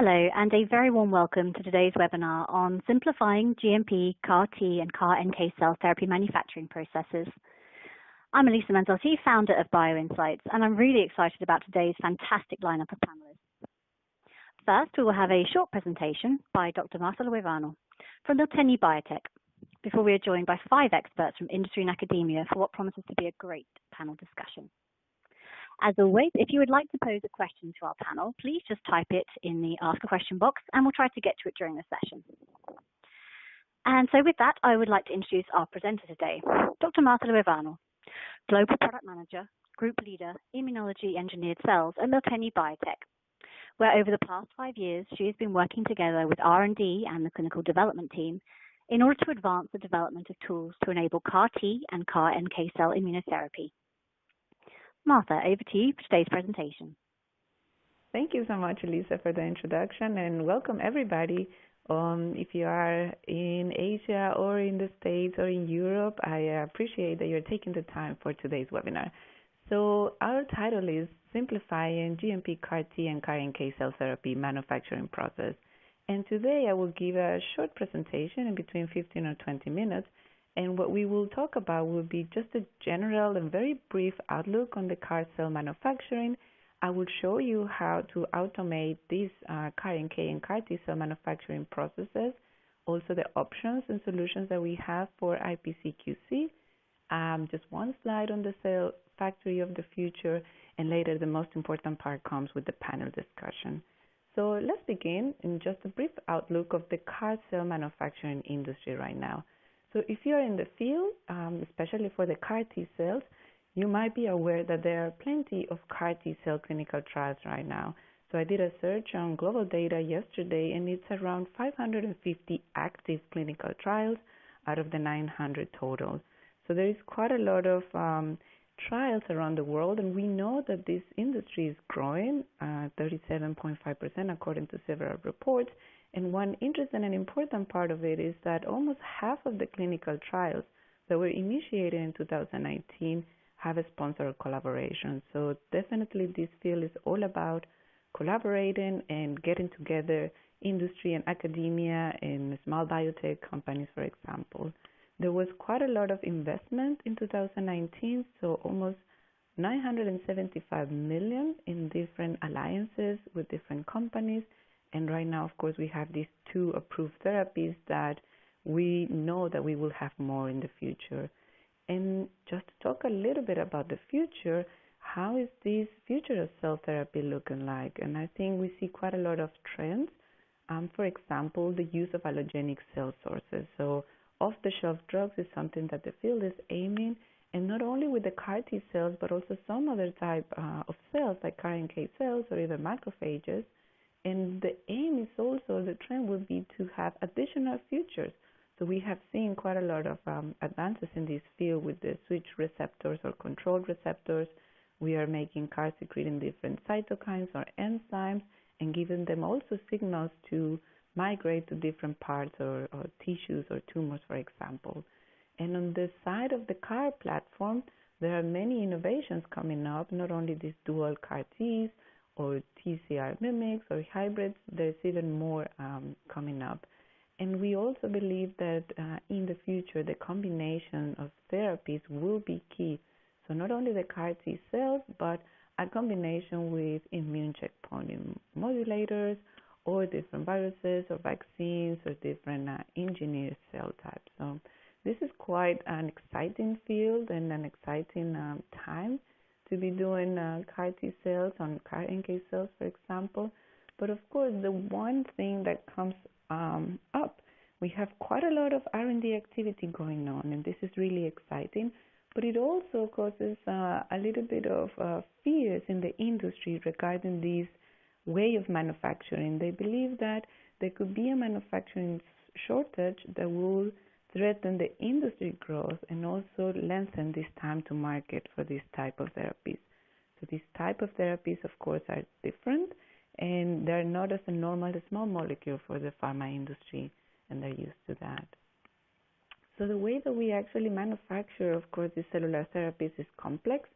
Hello, and a very warm welcome to today's webinar on simplifying GMP, CAR-T, and CAR-NK cell therapy manufacturing processes. I'm Elisa Manzotti, founder of BioInsights, and I'm really excited about today's fantastic lineup of panelists. First, we will have a short presentation by Dr. Marcelo Ivano from Miltenyi Biotec, before we are joined by 5 experts from industry and academia for what promises to be a great panel discussion. As always, if you would like to pose a question to our panel, please just type it in the Ask a Question box and we'll try to get to it during the session. And so with that, I would like to introduce our presenter today, Dr. Marcelo Ivano, Global Product Manager, Group Leader, Immunology Engineered Cells at Miltenyi Biotec, where over the past 5 years, she has been working together with R&D and the clinical development team in order to advance the development of tools to enable CAR-T and CAR-NK cell immunotherapy. Martha, over to you for today's presentation. Thank you so much, Elisa, for the introduction, and welcome everybody. If you are in Asia or in the States or in Europe, I appreciate that you're taking the time for today's webinar. So our title is Simplifying GMP CAR-T and CAR-NK cell therapy manufacturing process. And today I will give a short presentation in between 15 or 20 minutes. And what we will talk about will be just a general and very brief outlook on the CAR cell manufacturing. I will show you how to automate these CAR-NK and CAR-T cell manufacturing processes, also the options and solutions that we have for IPC-QC, just one slide on the cell factory of the future, and later the most important part comes with the panel discussion. So let's begin in just a brief outlook of the CAR cell manufacturing industry right now. So if you're in the field, especially for the CAR-T cells, you might be aware that there are plenty of CAR-T cell clinical trials right now. So I did a search on global data yesterday, and it's around 550 active clinical trials out of the 900 total. So there is quite a lot of trials around the world, and we know that this industry is growing 37.5% according to several reports. And one interesting and important part of it is that almost half of the clinical trials that were initiated in 2019 have a sponsor collaboration. So definitely this field is all about collaborating and getting together industry and academia and small biotech companies, for example. There was quite a lot of investment in 2019, so almost 975 million in different alliances with different companies. And right now, of course, we have these 2 approved therapies that we know that we will have more in the future. And just to talk a little bit about the future, how is this future of cell therapy looking like? And I think we see quite a lot of trends. For example, the use of allogenic cell sources. So off-the-shelf drugs is something that the field is aiming, and not only with the CAR-T cells, but also some other type of cells like CAR-NK cells or even macrophages. And the aim is also, the trend will be to have additional features. So we have seen quite a lot of advances in this field with the switch receptors or control receptors. We are making CAR secreting different cytokines or enzymes and giving them also signals to migrate to different parts or tissues or tumors, for example. And on the side of the CAR platform, there are many innovations coming up, not only these dual CAR-Ts, or TCR mimics or hybrids. There's even more coming up. And we also believe that in the future, the combination of therapies will be key. So not only the CAR-T cells, but a combination with immune checkpoint modulators or different viruses or vaccines or different engineered cell types. So this is quite an exciting field and an exciting time to be doing CAR-T cells on CAR-NK cells, for example. But of course, the one thing that comes up, we have quite a lot of R&D activity going on, and this is really exciting. But it also causes a little bit of fears in the industry regarding this way of manufacturing. They believe that there could be a manufacturing shortage that will threaten the industry growth and also lengthen this time to market for this type of therapies. So these type of therapies, of course, are different, and they're not as a normal small molecule for the pharma industry, and they're used to that. So the way that we actually manufacture, of course, these cellular therapies is complex.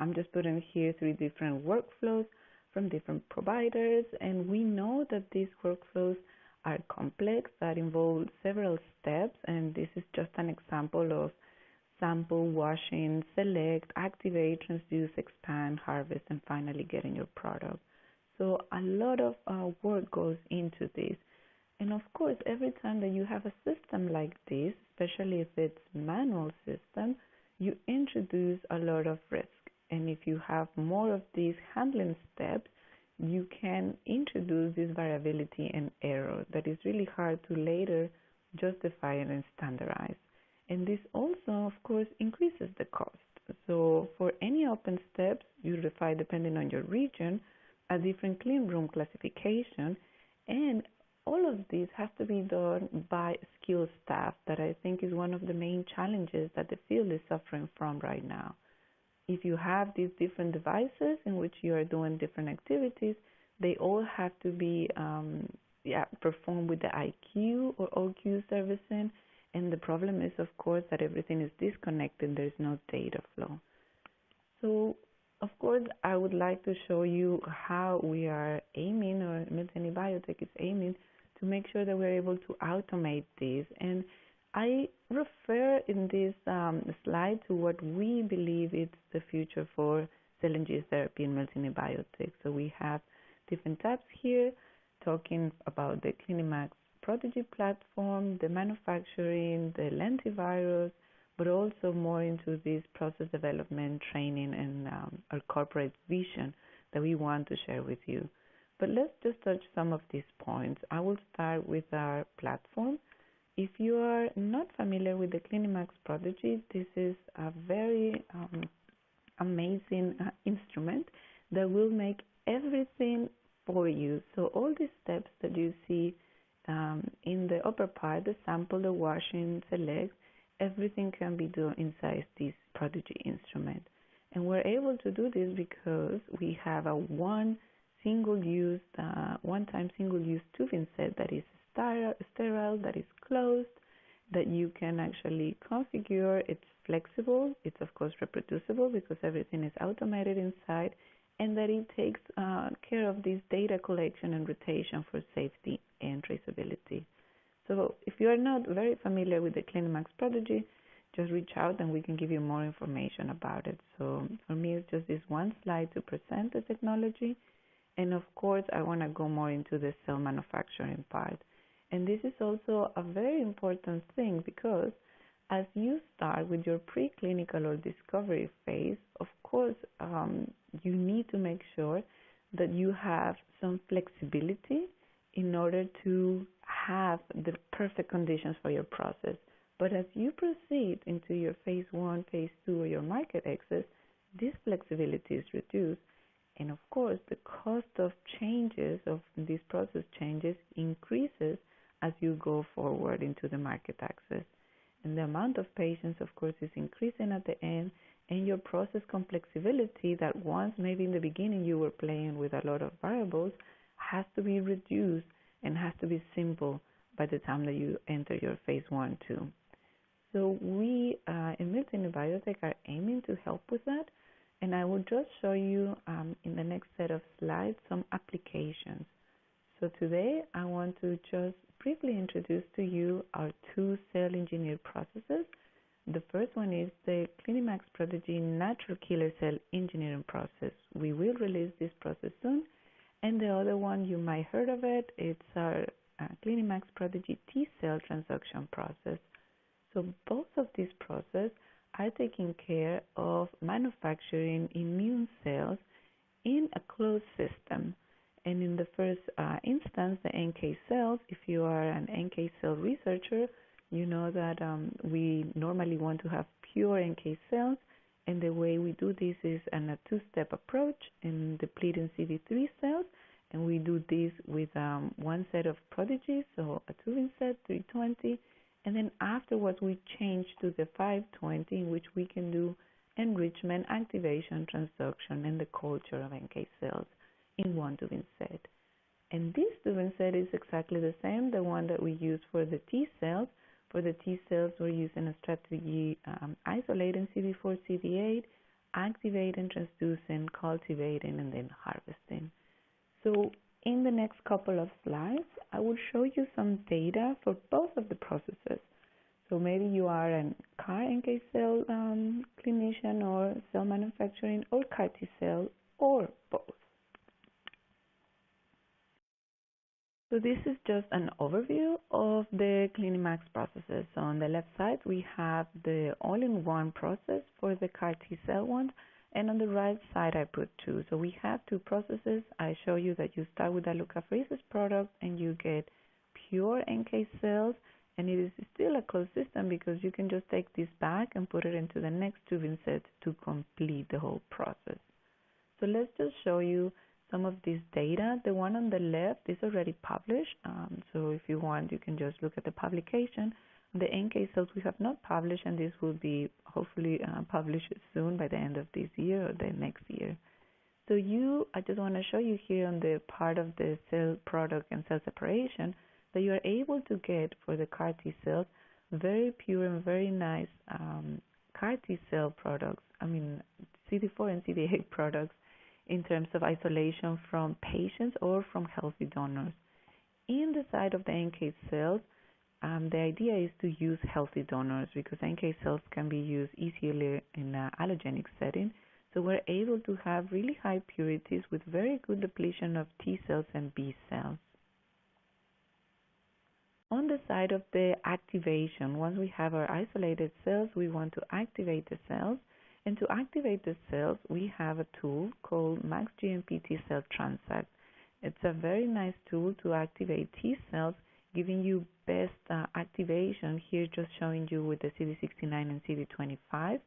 I'm just putting here 3 different workflows. from different providers, and we know that these workflows are complex, that involve several steps, and this is just an example of sample, washing, select, activate, transduce, expand, harvest, and finally getting your product. So a lot of work goes into this. And of course, every time that you have a system like this, especially if it's manual system, you introduce a lot of risk. And if you have more of these handling steps, you can introduce this variability and error that is really hard to later justify and standardize. And this also, of course, increases the cost. So for any open steps, you define, depending on your region, a different clean room classification, and all of this has to be done by skilled staff that I think is one of the main challenges that the field is suffering from right now. If you have these different devices in which you are doing different activities, they all have to be performed with the IQ or OQ servicing, and the problem is, of course, that everything is disconnected. There's no data flow. So, of course, I would like to show you how we are aiming, or Miltenyi Biotec is aiming, to make sure that we're able to automate this. And I refer in this slide to what we believe is the future for cell and gene therapy in Miltenyi Biotec. So we have different tabs here talking about the Clinimax Prodigy platform, the manufacturing, the Lentivirals, but also more into this process development, training, and our corporate vision that we want to share with you. But let's just touch some of these points. I will start with our platform. If you are not familiar with the Clinimax Prodigy, this is a very amazing instrument that will make everything for you. So all these steps that you see in the upper part, the sample, the washing, select, everything can be done inside this Prodigy instrument. And we're able to do this because we have a one-time single-use tubing set that is sterile, that is closed, that you can actually configure. It's flexible. It's, of course, reproducible because everything is automated inside, and that it takes care of this data collection and rotation for safety and traceability. So if you are not very familiar with the Clinimax Prodigy, just reach out and we can give you more information about it. So for me, it's just this one slide to present the technology. And of course, I want to go more into the cell manufacturing part. And this is also a very important thing because as you start with your preclinical or discovery phase, of course, you need to make sure that you have some flexibility in order to have the perfect conditions for your process. But as you proceed into your phase 1, phase 2, or your market access, this flexibility is reduced. And of course, the cost of changes, of these process changes, increases as you go forward into the market access. And the amount of patients, of course, is increasing at the end, and your process flexibility that once maybe in the beginning you were playing with a lot of variables has to be reduced and has to be simple by the time that you enter your phase 1, 2. So we in Miltenyi Biotec are aiming to help with that. And I will just show you in the next set of slides some applications. So today I want to just briefly introduce to you our two cell engineered processes. The first one is the Clinimax Prodigy Natural Killer Cell Engineering process. We will release this process soon. And the other one, you might heard of it, it's our Clinimax Prodigy T-cell transduction process. So both of these processes are taking care of manufacturing immune cells in a closed system. And in the first instance, the NK cells, if you are an NK cell researcher, you know that we normally want to have pure NK cells. And the way we do this is in a two-step approach in depleting CD3 cells. And we do this with one set of prodigies, so a tubing set, 320. And then afterwards, we change to the 520, in which we can do enrichment, activation, transduction, and the culture of NK cells in one tubing set. And this tubing set is exactly the same, the one that we use for the T cells. For the T cells, we're using a strategy isolating CD4, CD8, activating, transducing, cultivating, and then harvesting. So in the next couple of slides, I will show you some data for both of the processes. So maybe you are a CAR NK cell clinician or cell manufacturing or CAR T cell or both. So this is just an overview of the Clinimax processes. So on the left side, we have the all-in-one process for the CAR T cell ones, and on the right side, I put two. So we have two processes. I show you that you start with a leukapheresis product and you get pure NK cells, and it is still a closed system because you can just take this back and put it into the next tubing set to complete the whole process. So let's just show you some of this data. The one on the left is already published, so if you want, you can just look at the publication. The NK cells we have not published, and this will be hopefully published soon by the end of this year or the next year. So I just want to show you here on the part of the cell product and cell separation that you are able to get for the CAR T cells very pure and very nice CAR T cell products, CD4 and CD8 products in terms of isolation from patients or from healthy donors. In the side of the NK cells, the idea is to use healthy donors because NK cells can be used easily in an allogenic setting. So we're able to have really high purities with very good depletion of T cells and B cells. On the side of the activation, once we have our isolated cells, we want to activate the cells. And to activate the cells, we have a tool called Max GMP T Cell Transact. It's a very nice tool to activate T cells, giving you best activation. Here, just showing you with the CD69 and CD25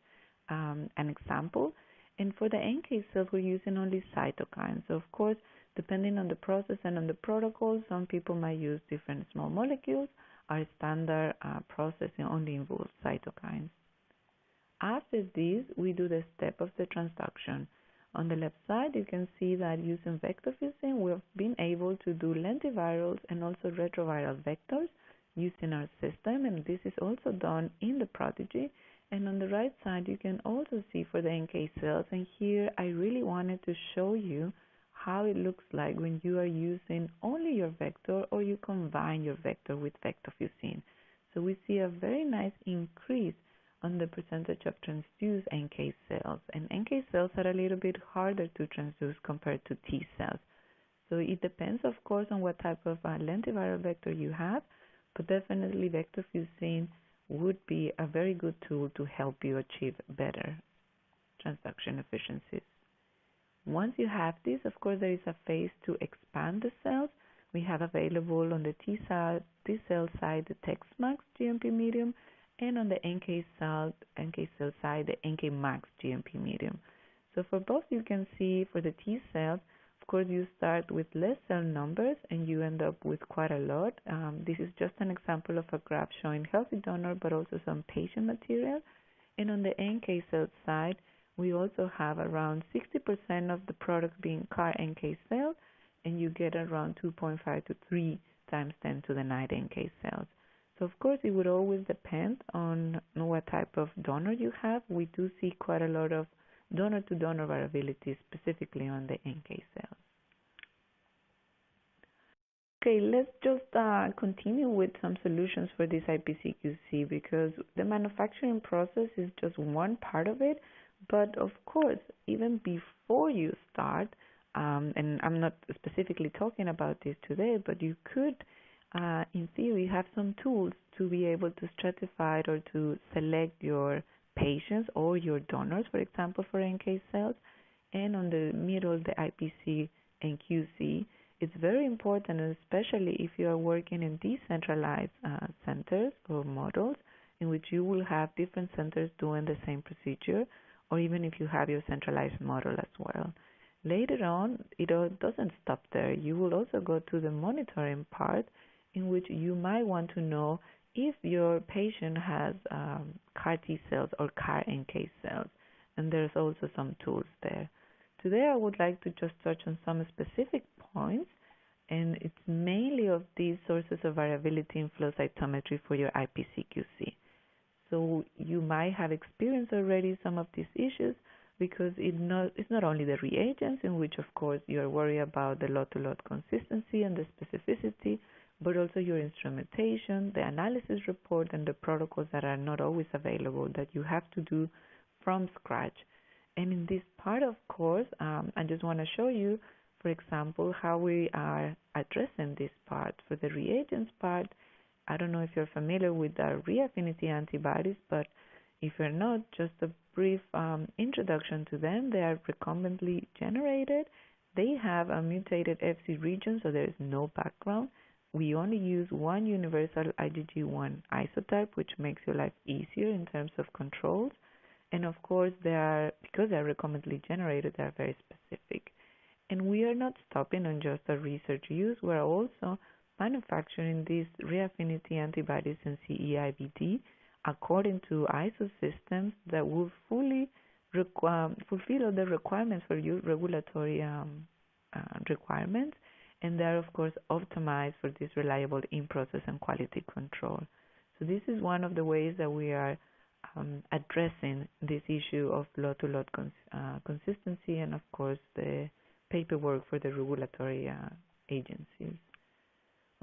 an example. And for the NK cells, we're using only cytokines. So, of course, depending on the process and on the protocol, some people might use different small molecules. Our standard processing only involves cytokines. After this, we do the step of the transduction. On the left side, you can see that using vector fusing, we've been able to do lentivirals and also retroviral vectors using our system, and this is also done in the Prodigy. And on the right side, you can also see for the NK cells, and here I really wanted to show you how it looks like when you are using only your vector or you combine your vector with vector fusing. So we see a very nice increase on the percentage of transduced NK cells. And NK cells are a little bit harder to transduce compared to T cells. So it depends, of course, on what type of lentiviral vector you have, but definitely vector fusing would be a very good tool to help you achieve better transduction efficiencies. Once you have this, of course, there is a phase to expand the cells. We have available on the T cell side the TexMax GMP medium, and on the NK cell side, the NK Max GMP medium. So for both, you can see for the T cells, of course, you start with less cell numbers and you end up with quite a lot. This is just an example of a graph showing healthy donor, but also some patient material. And on the NK cell side, we also have around 60% of the product being CAR NK cells, and you get around 2.5 to 3 times 10 to the 9 NK cells. So of course, it would always depend on what type of donor you have. We do see quite a lot of donor-to-donor variability, specifically on the NK cells. Okay, let's just continue with some solutions for this IPCQC, because the manufacturing process is just one part of it. But of course, even before you start, and I'm not specifically talking about this today, but you could, in theory, have some tools to be able to stratify or to select your patients or your donors, for example, for NK cells. And on the middle, the IPC and QC, it's very important, especially if you are working in decentralized centers or models in which you will have different centers doing the same procedure, or even if you have your centralized model as well. Later on, it doesn't stop there. You will also go to the monitoring part, in which you might want to know if your patient has CAR T cells or CAR NK cells, and there's also some tools there. Today, I would like to just touch on some specific points, and it's mainly of these sources of variability in flow cytometry for your IPCQC. So you might have experienced already some of these issues, because it's not only the reagents, in which, of course, you are worried about the lot-to-lot consistency and the specificity, but also your instrumentation, the analysis report, and the protocols that are not always available that you have to do from scratch. And in this part, of course, I just want to show you, for example, how we are addressing this part. For the reagents part, I don't know if you're familiar with the reaffinity antibodies, but if you're not, just a brief introduction to them. They are recombinantly generated. They have a mutated Fc region, so there is no background. We only use one universal IgG1 isotype, which makes your life easier in terms of controls. And of course, because they are recombinantly generated, they are very specific. And we are not stopping on just a research use. We are also manufacturing these reaffinity antibodies in CE-IVD according to ISO systems that will fully fulfill all the requirements for your regulatory requirements, and they are, of course, optimized for this reliable in-process and quality control. So this is one of the ways that we are addressing this issue of lot-to-lot consistency and, of course, the paperwork for the regulatory agencies.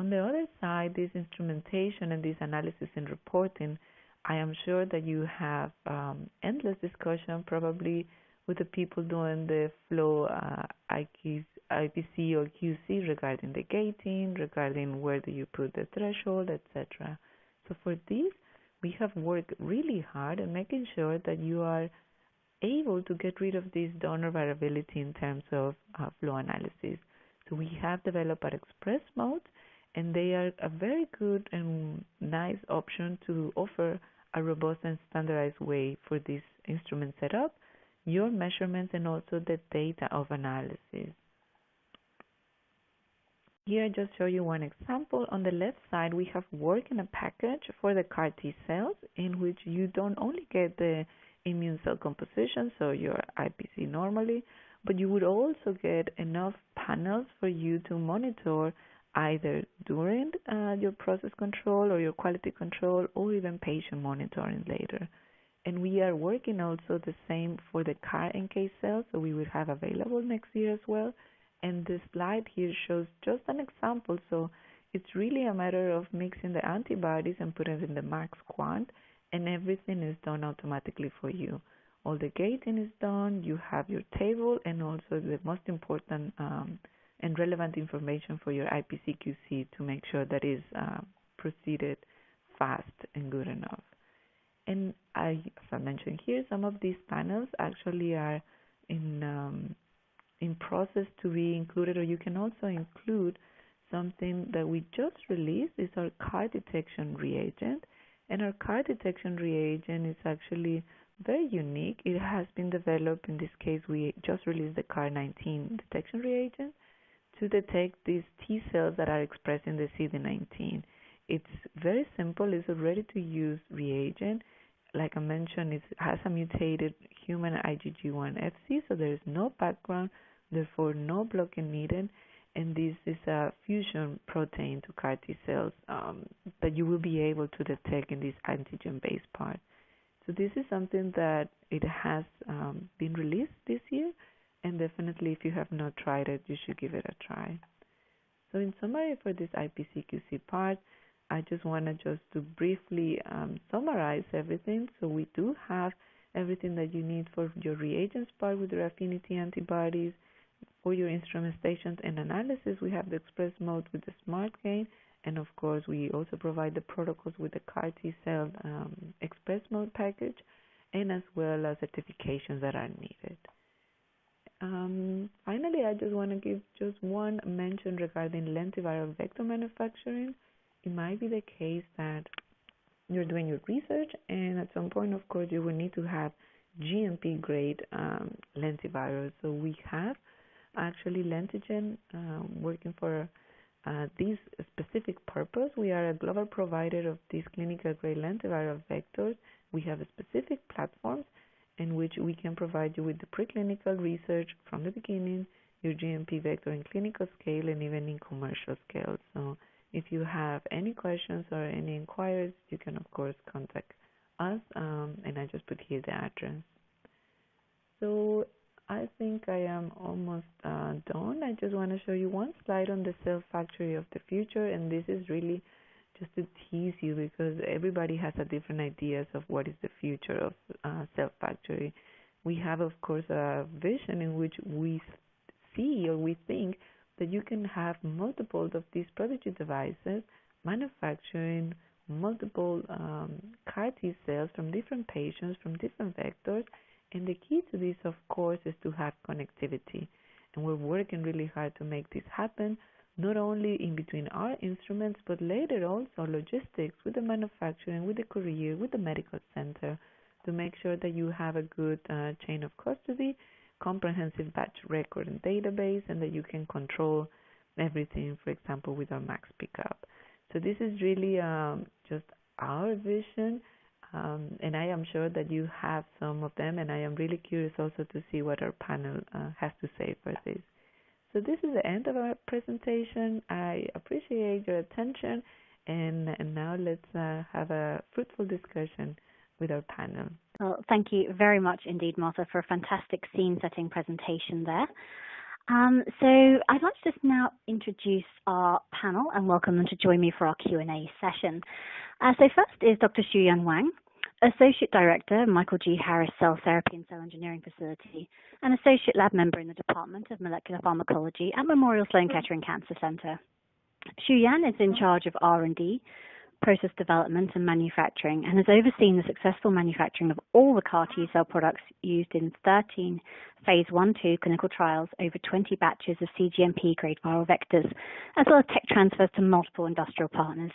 On the other side, this instrumentation and this analysis and reporting, I am sure that you have endless discussion probably with the people doing the flow IPC or QC regarding the gating, regarding where do you put the threshold, etc. So for this, we have worked really hard at making sure that you are able to get rid of this donor variability in terms of flow analysis. So we have developed an express mode, and they are a very good and nice option to offer a robust and standardized way for this instrument setup, your measurements, and also the data of analysis. Here I just show you one example. On the left side, we have worked in a package for the CAR T cells in which you don't only get the immune cell composition, so your IPC normally, but you would also get enough panels for you to monitor either during your process control or your quality control, or even patient monitoring later. And we are working also the same for the CAR NK cells, so we will have available next year as well. And this slide here shows just an example, so it's really a matter of mixing the antibodies and putting it in the max quant, and everything is done automatically for you. All the gating is done, you have your table, and also the most important and relevant information for your IPC-QC to make sure that is proceeded fast and good enough. And as I mentioned here, some of these panels actually are in process to be included, or you can also include something that we just released. Is our CAR detection reagent, and our CAR detection reagent is actually very unique. It has been developed, in this case we just released the CAR19 detection reagent to detect these T cells that are expressing the CD19. It's very simple. It's a ready-to-use reagent. Like I mentioned, it has a mutated human IgG1 Fc, so there is no background, therefore no blocking needed, and this is a fusion protein to CAR T cells that you will be able to detect in this antigen-based part. So this is something that it has been released this year, and definitely if you have not tried it, you should give it a try. So in summary for this IPC-QC part, I just want to briefly summarize everything. So we do have everything that you need for your reagents part with your affinity antibodies. For your instrumentation and analysis, we have the express mode with the smart gain, and of course we also provide the protocols with the CAR T cell express mode package, and as well as certifications that are needed. Finally, I just want to give just one mention regarding lentiviral vector manufacturing. It might be the case that you're doing your research, and at some point, of course, you will need to have GMP grade lentivirus. So we have actually Lentigen working for this specific purpose. We are a global provider of these clinical grade lentiviral vectors. We have a specific platforms in which we can provide you with the preclinical research from the beginning, your GMP vector in clinical scale, and even in commercial scale. So if you have any questions or any inquiries, you can of course contact us, and I just put here the address. So I think I am almost done. I just want to show you one slide on the cell factory of the future, and this is really just to tease you because everybody has a different ideas of what is the future of cell factory. We have, of course, a vision in which we see or we think that you can have multiple of these prodigy devices manufacturing multiple CAR T cells from different patients, from different vectors. And the key to this, of course, is to have connectivity. And we're working really hard to make this happen, not only in between our instruments, but later also logistics with the manufacturing, with the courier, with the medical center, to make sure that you have a good chain of custody, comprehensive batch record and database, and that you can control everything, for example, with our max pickup. So this is really just our vision, and I am sure that you have some of them, and I am really curious also to see what our panel has to say for this. So this is the end of our presentation. I appreciate your attention, and now let's have a fruitful discussion with our panel. Well, thank you very much indeed, Martha, for a fantastic scene-setting presentation there. So I'd like to just now introduce our panel and welcome them to join me for our Q&A session. So first is Dr. Xuyan Wang, Associate Director, Michael G. Harris Cell Therapy and Cell Engineering Facility, and Associate Lab Member in the Department of Molecular Pharmacology at Memorial Sloan Kettering Cancer Center. Xuyan is in charge of R&D, process development and manufacturing, and has overseen the successful manufacturing of all the CAR T-cell products used in 13 phase 1-2 clinical trials, over 20 batches of cGMP grade viral vectors, as well as tech transfers to multiple industrial partners.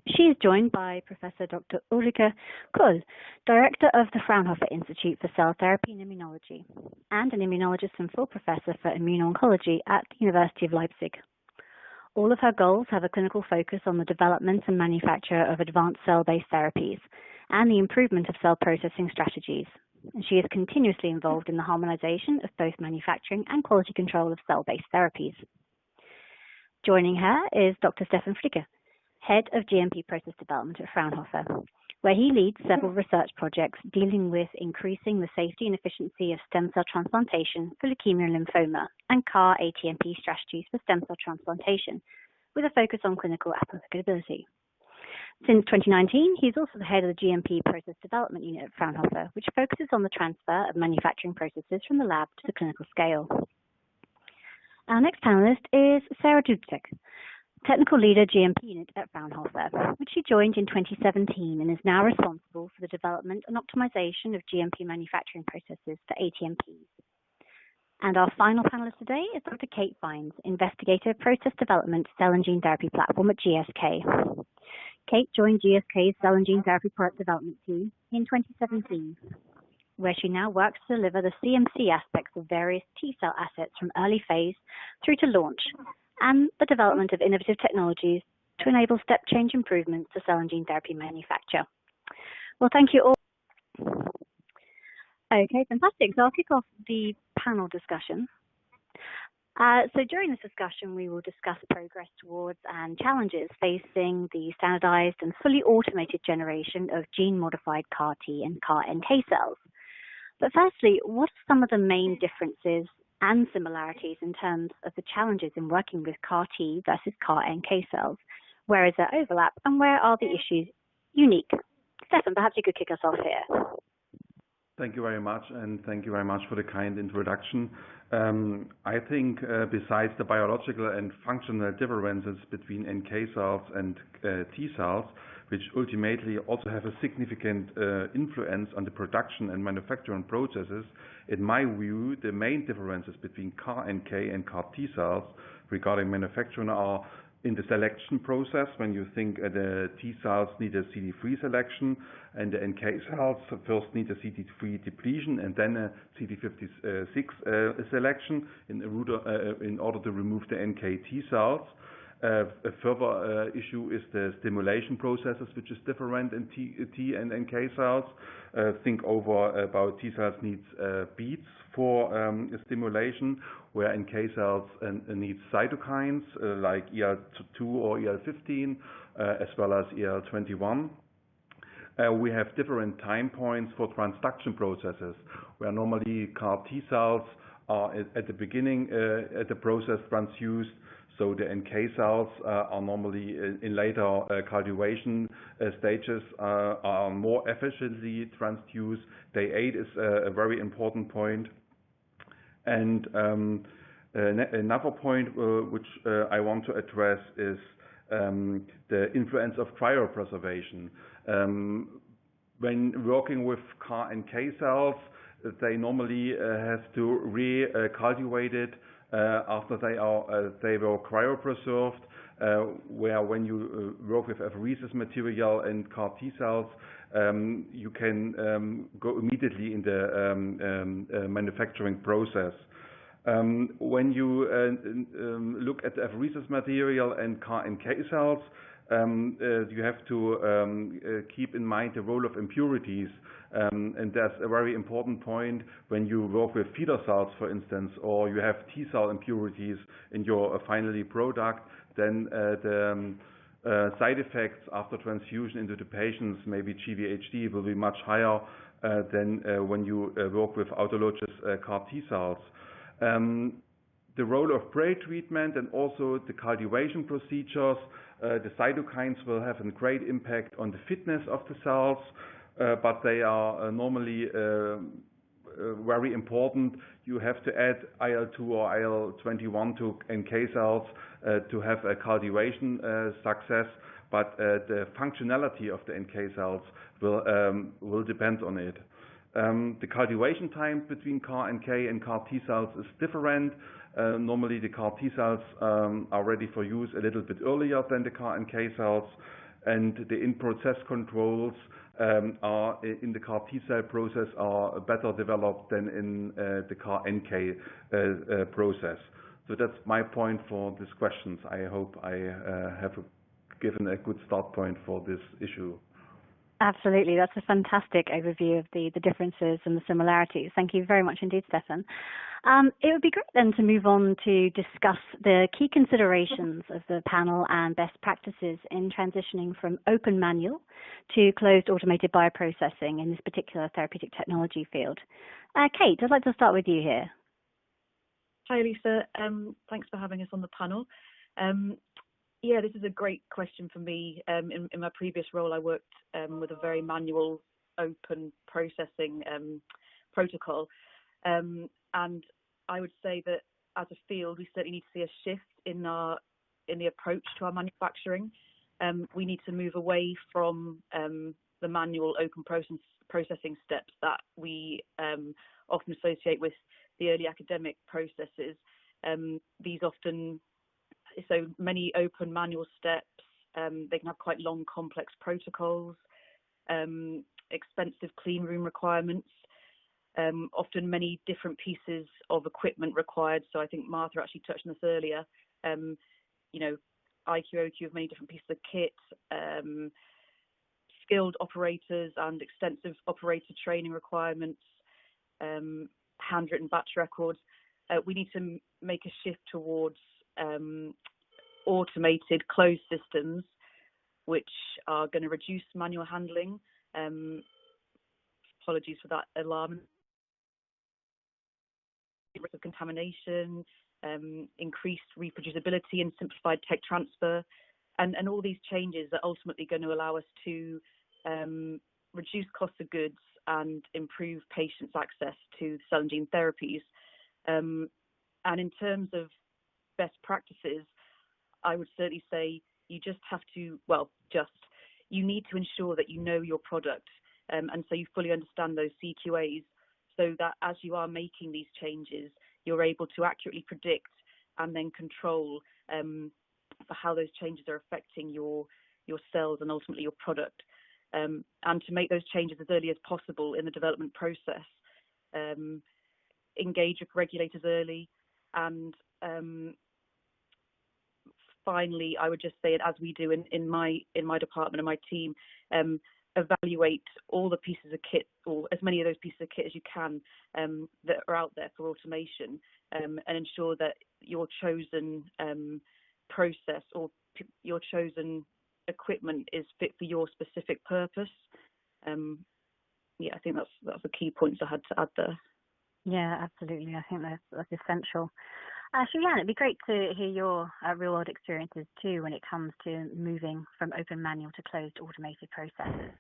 She is joined by Professor Dr. Ulrike Kohl, Director of the Fraunhofer Institute for Cell Therapy and Immunology, and an immunologist and full professor for immuno-oncology at the University of Leipzig. All of her goals have a clinical focus on the development and manufacture of advanced cell-based therapies and the improvement of cell processing strategies. And she is continuously involved in the harmonization of both manufacturing and quality control of cell-based therapies. Joining her is Dr. Stefan Flicke, Head of GMP Process Development at Fraunhofer, where he leads several research projects dealing with increasing the safety and efficiency of stem cell transplantation for leukemia and lymphoma and CAR ATMP strategies for stem cell transplantation, with a focus on clinical applicability. Since 2019, he's also the head of the GMP Process Development Unit at Fraunhofer, which focuses on the transfer of manufacturing processes from the lab to the clinical scale. Our next panelist is Sarah Dubček, Technical Leader GMP Unit at Fraunhofer, which she joined in 2017 and is now responsible for the development and optimization of GMP manufacturing processes for ATMPs. And our final panelist today is Dr. Kate Vines, Investigator Process Development Cell and Gene Therapy Platform at GSK. Kate joined GSK's Cell and Gene Therapy Product Development Team in 2017, where she now works to deliver the CMC aspects of various T-cell assets from early phase through to launch, and the development of innovative technologies to enable step change improvements to cell and gene therapy manufacture. Well, thank you all. Okay, fantastic. So I'll kick off the panel discussion. So during this discussion, we will discuss progress towards and challenges facing the standardized and fully automated generation of gene-modified CAR T and CAR NK cells. But firstly, what are some of the main differences and similarities in terms of the challenges in working with CAR T versus CAR NK cells? Where is there overlap and where are the issues unique? Stefan, perhaps you could kick us off here. Thank you very much, and thank you very much for the kind introduction. I think besides the biological and functional differences between NK cells and T cells, which ultimately also have a significant influence on the production and manufacturing processes, in my view, the main differences between CAR NK and CAR T cells regarding manufacturing are in the selection process. When you think the T cells need a CD3 selection and the NK cells first need a CD3 depletion and then a CD56 selection in order to remove the NK T cells. A further issue is the stimulation processes, which is different in T and NK cells. Think over about T cells needs beads for stimulation, where NK cells need cytokines like EL2 or EL15, as well as EL21. we have different time points for transduction processes, where normally CAR T cells are at the beginning at the process transfused. So the NK cells are normally in later cultivation stages are more efficiently transfused. Day 8 is a very important point. And another point which I want to address is the influence of cryopreservation. When working with CAR NK cells, they normally have to re-cultivate it after they were cryopreserved, where when you work with apheresis material and CAR T cells, you can go immediately in the manufacturing process. When you look at the apheresis material and CAR NK cells, you have to keep in mind the role of impurities. And that's a very important point when you work with feeder cells, for instance, or you have T cell impurities in your finally product, then the side effects after transfusion into the patients, maybe GVHD, will be much higher than when you work with autologous CAR T cells. The role of pre-treatment and also the cultivation procedures, the cytokines will have a great impact on the fitness of the cells, but they are normally very important. You have to add IL-2 or IL-21 to NK cells to have a cultivation success, but the functionality of the NK cells will depend on it. The cultivation time between CAR NK and CAR T cells is different. Normally the CAR T cells are ready for use a little bit earlier than the CAR NK cells, and the in-process controls are in the CAR T cell process are better developed than in the CAR NK process. So that's my point for these questions. I hope I have given a good start point for this issue. Absolutely. That's a fantastic overview of the differences and the similarities. Thank you very much indeed, Stefan. It would be great then to move on to discuss the key considerations of the panel and best practices in transitioning from open manual to closed automated bioprocessing in this particular therapeutic technology field. Kate, I'd like to start with you here. Hi, Lisa. Thanks for having us on the panel. Yeah, this is a great question for me. In my previous role, I worked with a very manual open processing protocol. And I would say that as a field, we certainly need to see a shift in the approach to our manufacturing. We need to move away from the manual open processing steps that we often associate with the early academic processes. These often, so many open manual steps, they can have quite long, complex protocols, expensive clean room requirements, often many different pieces of equipment required. So I think Martha actually touched on this earlier. You know, IQ/OQ of many different pieces of kit, skilled operators and extensive operator training requirements, handwritten batch records. We need to make a shift towards automated closed systems, which are going to reduce manual handling. Apologies for that alarm. Risk of contamination, increased reproducibility and simplified tech transfer, and all these changes are ultimately going to allow us to reduce cost of goods and improve patients' access to cell and gene therapies. And in terms of best practices, I would certainly say you just have to, you need to ensure that you know your product, and so you fully understand those CQAs, so that as you are making these changes, you're able to accurately predict and then control for how those changes are affecting your cells and ultimately your product, and to make those changes as early as possible in the development process. Engage with regulators early, and finally, I would just say it as we do in my department and my team. Evaluate all the pieces of kit, or as many of those pieces of kit as you can, that are out there for automation, and ensure that your chosen process or your chosen equipment is fit for your specific purpose. Yeah, I think that's the key points I had to add there. Yeah, absolutely. I think that's essential. Shuyan, it'd be great to hear your real-world experiences too when it comes to moving from open manual to closed automated processes.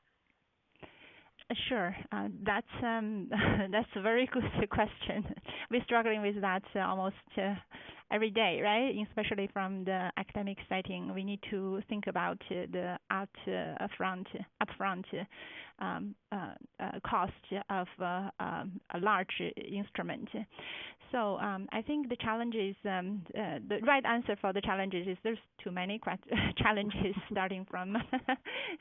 Sure. That's a very good question. We're struggling with that almost every day, right? Especially from the academic setting, we need to think about the upfront cost of a large instrument. So I think the challenges, the right answer for the challenges is there's too many challenges starting from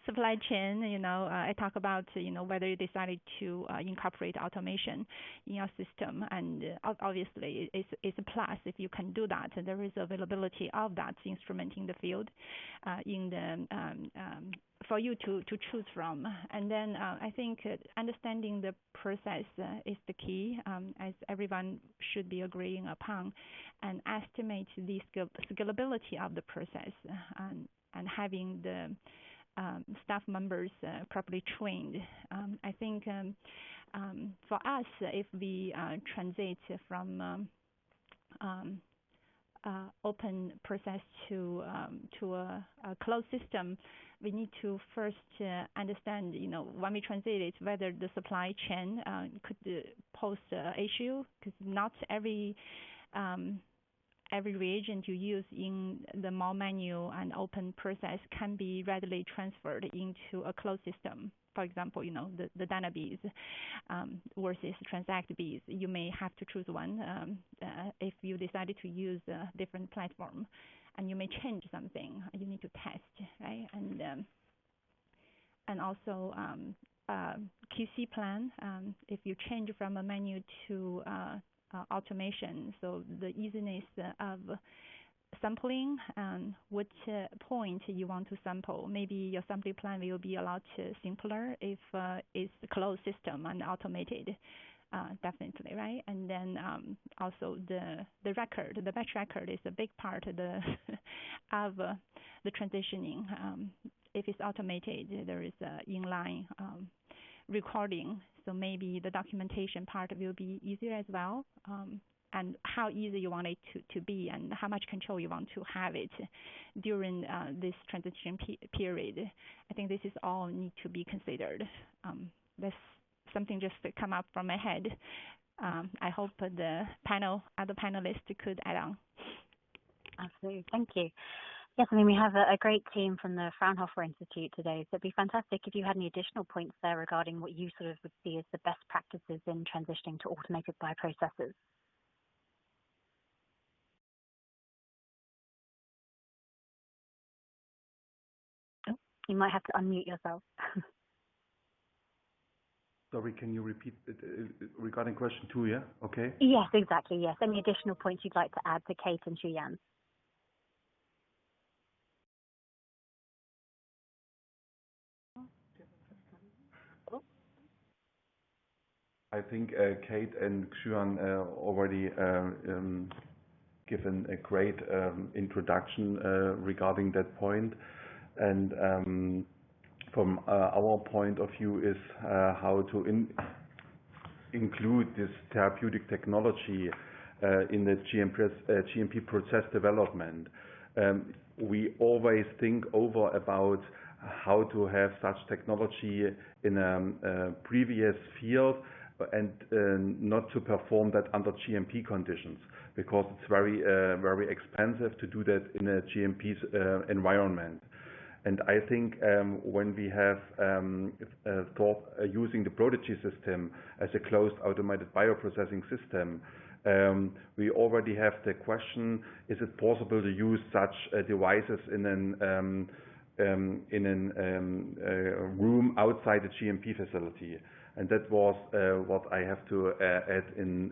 supply chain. I talk about whether you decided to incorporate automation in your system, and obviously it's a plus if you can do that. And there is availability of that instrument in the field, for you to choose from. And then I think understanding the process is the key, as everyone should be agreeing upon, and estimate the scalability of the process, and having the staff members properly trained. I think for us, if we transit from open process to a closed system, we need to first understand, when we transit it, whether the supply chain could pose an issue, because not every reagent you use in the more manual and open process can be readily transferred into a closed system. For example, the Dynabeads versus Transact beads. You may have to choose one if you decided to use a different platform, and you may change something. You need to test, right? And also QC plan. If you change from a manual to automation, so the easiness of sampling and what point you want to sample. Maybe your sampling plan will be a lot simpler if it's a closed system and automated, definitely, right? And then also the batch record is a big part of the of the transitioning. If it's automated, there is a inline recording, so maybe the documentation part will be easier as well. And how easy you want it to be, and how much control you want to have it during this transition period. I think this is all need to be considered. That's something just to come up from my head. I hope the other panelists could add on. Absolutely, thank you. Yes, we have a great team from the Fraunhofer Institute today, so it'd be fantastic if you had any additional points there regarding what you sort of would see as the best practices in transitioning to automated bioprocesses. You might have to unmute yourself. Sorry, can you repeat regarding question 2, yeah? Okay. Yes, exactly, yes. Any additional points you'd like to add to Kate and Shuyan? I think Kate and Xuan already given a great introduction regarding that point. And from our point of view is how to include this therapeutic technology in the GMP process development. We always think over about how to have such technology in a previous field and not to perform that under GMP conditions, because it's very expensive to do that in a GMP environment. And I think when we have thought using the Prodigy system as a closed automated bioprocessing system, we already have the question: is it possible to use such devices in a room outside the GMP facility? And that was what I have to add in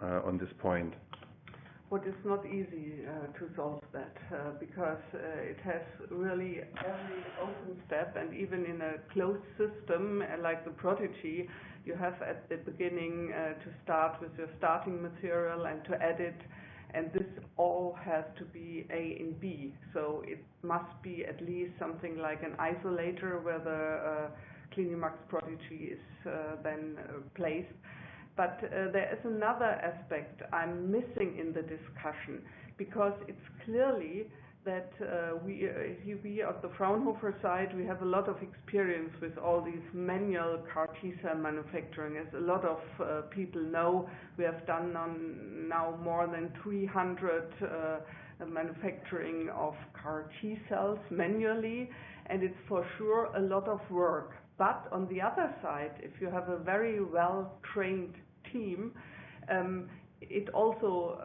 on this point. What is not easy to solve that because it has really every open step, and even in a closed system like the Prodigy, you have at the beginning to start with your starting material and to edit, and this all has to be A and B. So it must be at least something like an isolator where the Clinimax Prodigy is then placed. But there is another aspect I'm missing in the discussion, because it's clearly that we at the Fraunhofer side, we have a lot of experience with all these manual CAR T-cell manufacturing. As a lot of people know, we have done now more than 300 manufacturing of CAR T-cells manually, and it's for sure a lot of work. But on the other side, if you have a very well-trained team, it also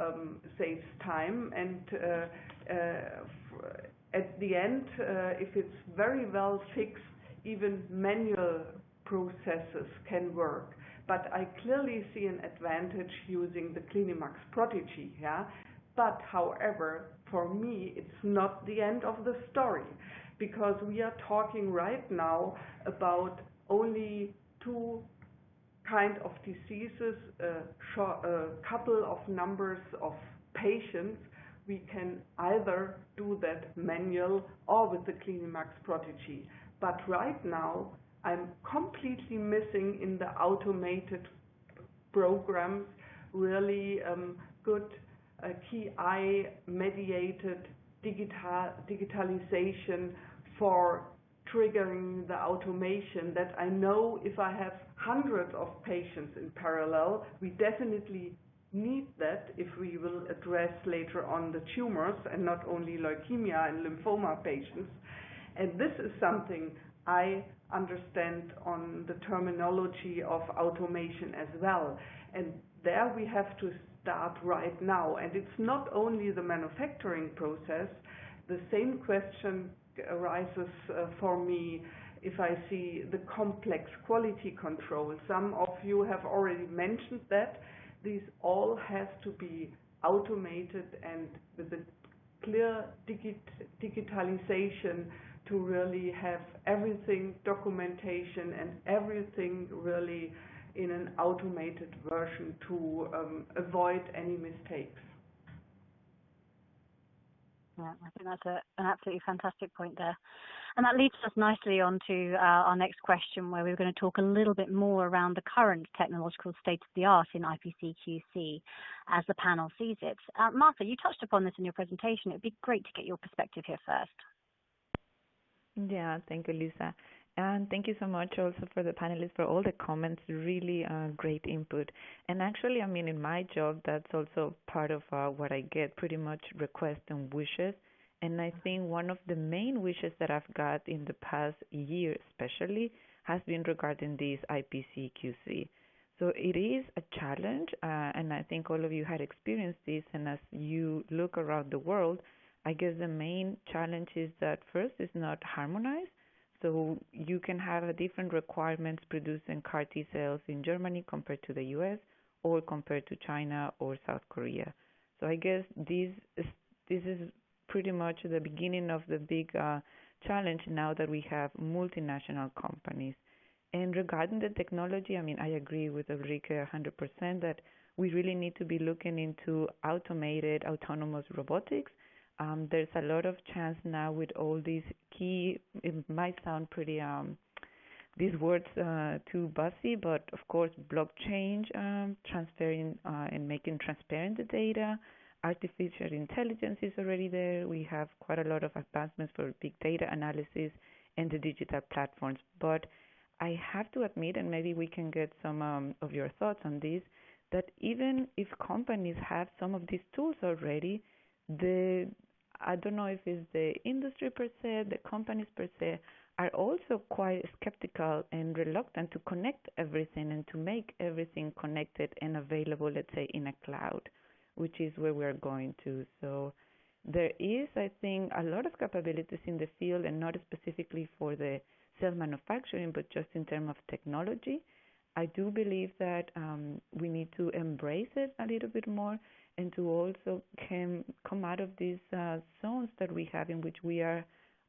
saves time, and at the end, if it's very well fixed, even manual processes can work. But I clearly see an advantage using the Clinimax Prodigy, yeah? But however, for me, it's not the end of the story, because we are talking right now about only two kind of diseases, a couple of numbers of patients. We can either do that manual or with the Clinimax Prodigy. But right now, I'm completely missing in the automated programs really good KI-mediated digitalization for triggering the automation, that I know if I have hundreds of patients in parallel, we definitely need that if we will address later on the tumors and not only leukemia and lymphoma patients. And this is something I understand on the terminology of automation as well. And there we have to start right now. And it's not only the manufacturing process. The same question arises for me if I see the complex quality control. Some of you have already mentioned that. These all has to be automated and with a clear digitalization to really have everything documentation and everything really in an automated version to avoid any mistakes. Yeah, I think that's an absolutely fantastic point there. And that leads us nicely on to our next question, where we're going to talk a little bit more around the current technological state of the art in IPC-QC as the panel sees it. Martha, you touched upon this in your presentation. It would be great to get your perspective here first. Yeah, thank you, Lisa. And thank you so much also for the panelists for all the comments, really great input. And actually, I mean, in my job, that's also part of what I get, pretty much requests and wishes. And I think one of the main wishes that I've got in the past year especially has been regarding this IPC-QC. So it is a challenge, and I think all of you had experienced this, and as you look around the world, I guess the main challenge is that first it's not harmonized. So you can have different requirements producing CAR T cells in Germany compared to the US or compared to China or South Korea. So I guess this is pretty much the beginning of the big challenge now that we have multinational companies. And regarding the technology, I mean, I agree with Ulrike 100% that we really need to be looking into automated autonomous robotics. There's a lot of chance now with all these key, it might sound pretty, these words too buzzy, but of course, blockchain, transferring and making transparent the data. Artificial intelligence is already there. We have quite a lot of advancements for big data analysis and the digital platforms. But I have to admit, and maybe we can get some of your thoughts on this, that even if companies have some of these tools already, I don't know if it's the industry per se, the companies per se, are also quite skeptical and reluctant to connect everything and to make everything connected and available, let's say, in a cloud, which is where we're going to. So there is, I think, a lot of capabilities in the field, and not specifically for the cell manufacturing, but just in terms of technology. I do believe that we need to embrace it a little bit more, and to also come out of these zones that we have in which we are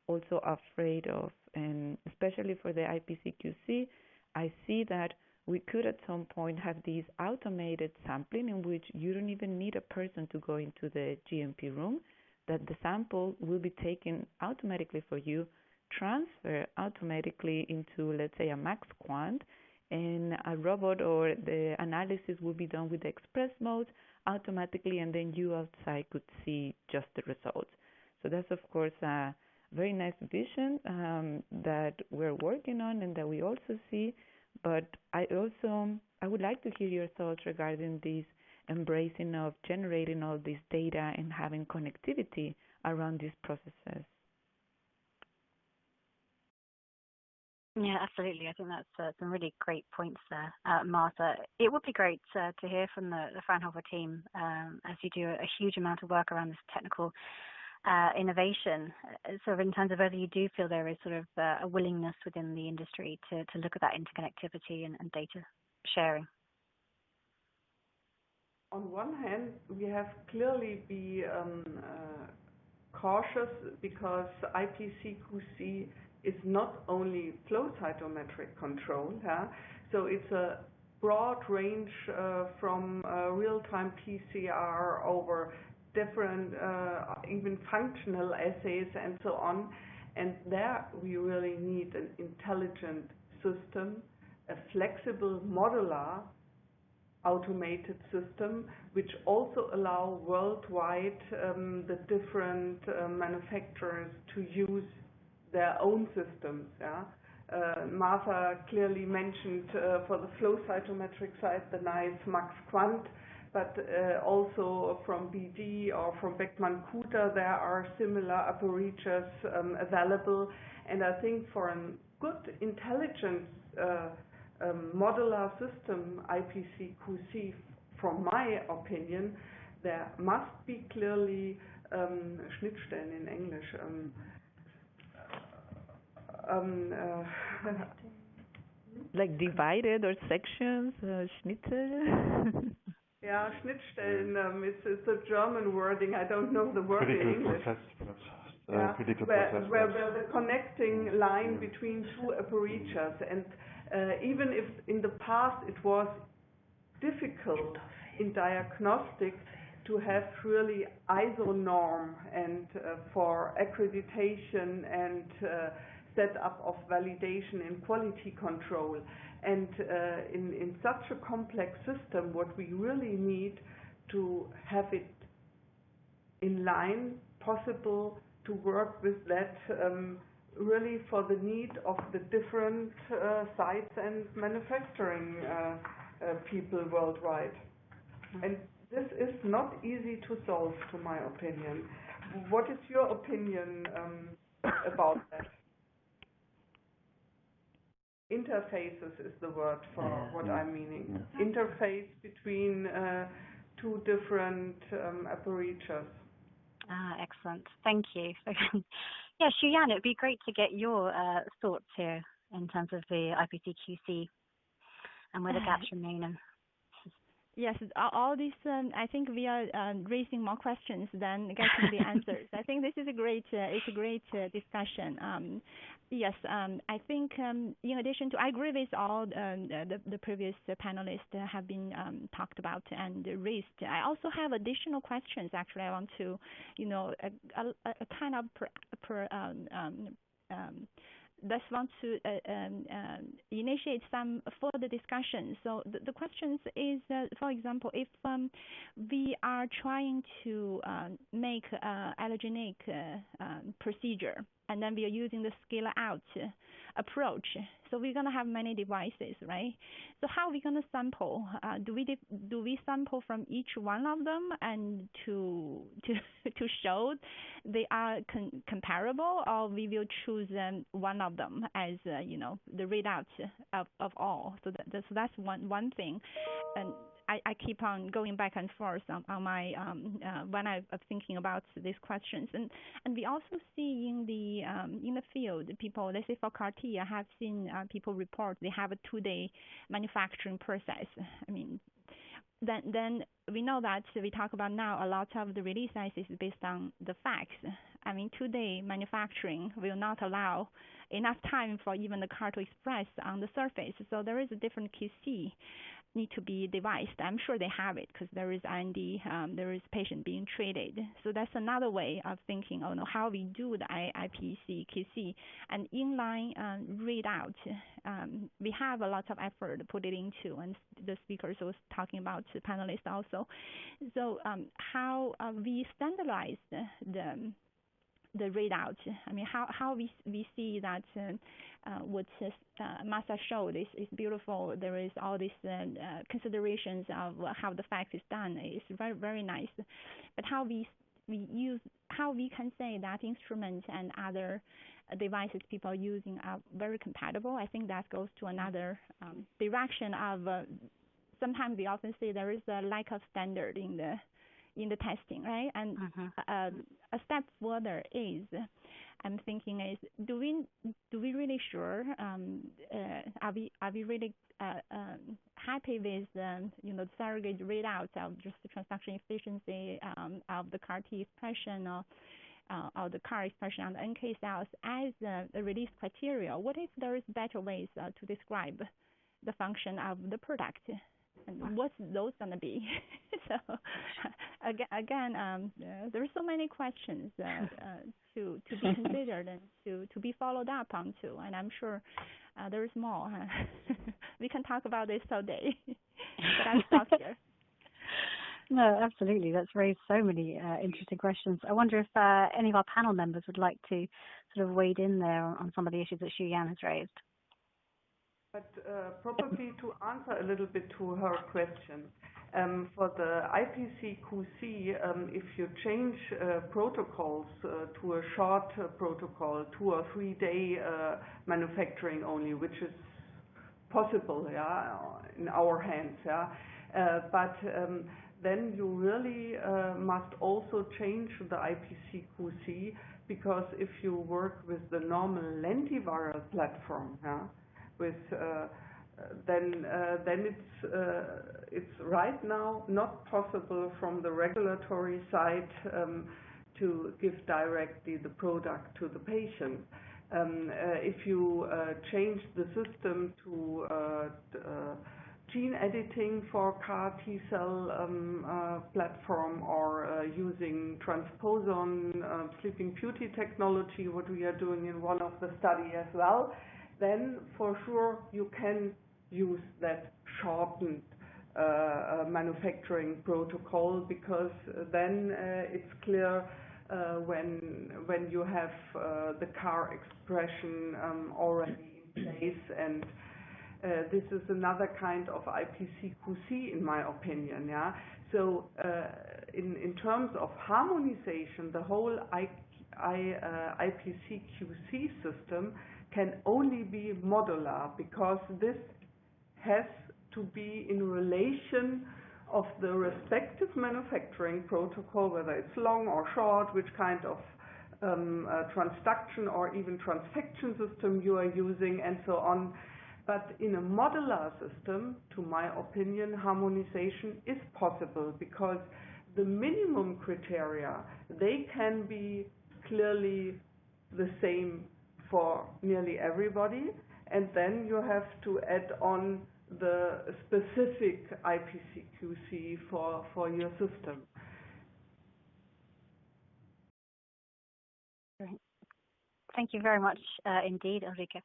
also afraid of. And especially for the IPC-QC, I see that we could at some point have these automated sampling in which you don't even need a person to go into the GMP room, that the sample will be taken automatically for you transfer automatically into, let's say, a max quant, and a robot or the analysis will be done with the express mode automatically, and then you outside could see just the results. So that's, of course, a very nice vision that we're working on and that we also see. But I would like to hear your thoughts regarding this embracing of generating all this data and having connectivity around these processes. Yeah, absolutely. I think that's some really great points there, Martha. It would be great to hear from the Fraunhofer team as you do a huge amount of work around this technical innovation, sort of in terms of whether you do feel there is sort of a willingness within the industry to look at that interconnectivity and data sharing. On one hand, we have clearly be cautious because IPC-QC is not only flow cytometric control, so it's a broad range from real-time PCR over different even functional assays and so on, and there we really need an intelligent system, a flexible modular automated system, which also allow worldwide the different manufacturers to use their own systems. Martha clearly mentioned for the flow cytometric side the nice Max Quant, but also from BD or from Beckman Coulter there are similar apertures available, and I think for a good intelligence modular system IPC-QC, from my opinion, there must be clearly Schnittstellen in English. Like divided or sections, Schnitte? Yeah, Schnittstellen, it's a German wording. I don't know the word in English. Where the connecting line between two apertures, and even if in the past it was difficult in diagnostics to have really ISO norm and for accreditation and set up of validation and quality control. And in such a complex system, what we really need to have it in line, possible to work with that really for the need of the different sites and manufacturing people worldwide. And this is not easy to solve, to my opinion. What is your opinion about that? Interfaces is the word for what I'm meaning. Interface between two different apertures. Excellent. Thank you. Yeah, Shuyan, it would be great to get your thoughts here in terms of the IPC-QC and where the gaps remain. Yes, all these, I think we are raising more questions than getting the answers. I think this is a great discussion. Yes, I think in addition to, I agree with all the previous panelists have been talked about and raised. I also have additional questions. Actually, I want to, a kind of just want to initiate some further discussion. So the questions is, for example, if we are trying to make allogeneic procedure, and then we are using the scale-out approach, so we're going to have many devices, right? So how are we going to sample? Do we sample from each one of them and to show they are comparable, or we will choose one of them as the readout of all? So that's one thing, and I keep on going back and forth on my when I'm thinking about these questions, and we also see in the field people, let's say for CAR T, I have seen people report they have a 2-day manufacturing process. I mean, then we know that we talk about now a lot of the release size is based on the facts, I mean, today manufacturing will not allow enough time for even the CAR to express on the surface. So there is a different QC need to be devised. I'm sure they have it because there is R&D, there is patient being treated. So that's another way of thinking, how we do the IPC, QC, and inline readout. We have a lot of effort to put it into, and the speakers was talking about the panelists also. So how we standardize the readout. I mean, how we see that what Masa showed is beautiful. There is all these considerations of how the fact is done. It's very, very nice. But how we can say that instrument and other devices people are using are very compatible. I think that goes to another direction of sometimes we often say there is a lack of standard in the testing, right? And a step further is, I'm thinking is, do we really sure? Are we really happy with the surrogate readouts of just the transduction efficiency of the CAR T expression or the CAR expression on the NK cells as the release criteria? What if there is better ways to describe the function of the product? And what's those going to be? So again, there are so many questions to be considered and to be followed up onto, and I'm sure there is more. We can talk about this all day, but I'll stop here. No, absolutely. That's raised so many interesting questions. I wonder if any of our panel members would like to sort of wade in there on some of the issues that Xuyan has raised. But probably to answer a little bit to her question, for the IPC-QC, if you change protocols to a short protocol, 2 or 3 day manufacturing only, which is possible, in our hands, but then you really must also change the IPC-QC, because if you work with the normal lentiviral platform, with then it's right now not possible from the regulatory side to give directly the product to the patient. If you change the system to gene editing for CAR T-cell platform, or using transposon sleeping beauty technology, what we are doing in one of the study as well, then for sure you can use that shortened manufacturing protocol, because then it's clear when you have the CAR expression already in place, and this is another kind of IPC-QC in my opinion. So in terms of harmonization, the whole IPC-QC system can only be modular, because this has to be in relation of the respective manufacturing protocol, whether it's long or short, which kind of transduction or even transfection system you are using, and so on. But in a modular system, to my opinion, harmonization is possible, because the minimum criteria, they can be clearly the same for nearly everybody, and then you have to add on the specific IPC-QC for your system. Thank you very much indeed, Ulrike.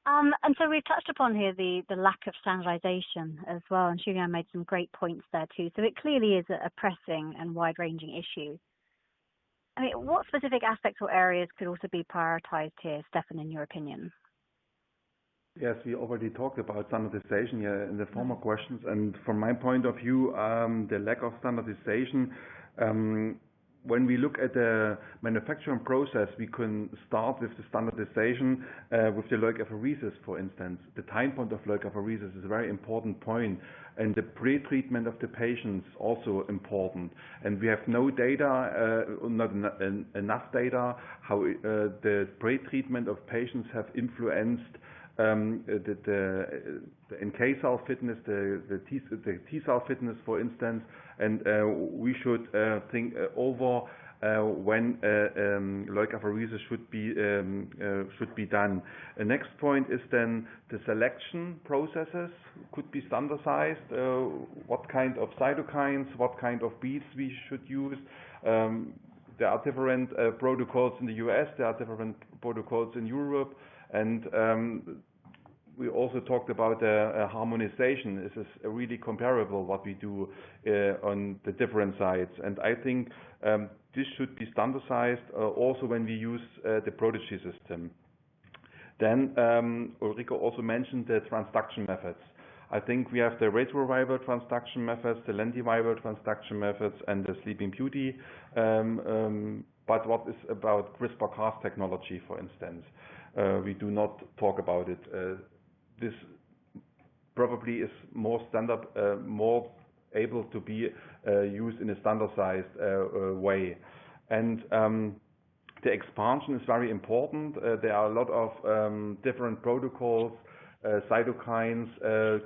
And so we've touched upon here the lack of standardization as well, and Xuyan made some great points there too. So it clearly is a pressing and wide-ranging issue. I mean, what specific aspects or areas could also be prioritized here, Stefan, in your opinion? Yes, we already talked about standardization here in the former questions, and from my point of view, the lack of standardization, when we look at the manufacturing process, we can start with the standardization with the leukapheresis, for instance. The time point of leukapheresis is a very important point, and the pre-treatment of the patients also important. And we have no data, not enough data, how the pre-treatment of patients have influenced the NK cell fitness, the T cell fitness, for instance, and we should think over when leukapheresis should be done. The next point is then the selection processes could be standardized. What kind of cytokines, what kind of beads we should use. There are different protocols in the US. There are different protocols in Europe, and we also talked about harmonization. Is this really comparable what we do on the different sites? And I think this should be standardized also when we use the Prodigy system. Then Ulrike also mentioned the transduction methods. I think we have the retroviral transduction methods, the lentiviral transduction methods, and the Sleeping Beauty. But what is about CRISPR-Cas technology, for instance? We do not talk about it. This probably is more standard, more able to be used in a standardized way. And the expansion is very important. There are a lot of different protocols, cytokines,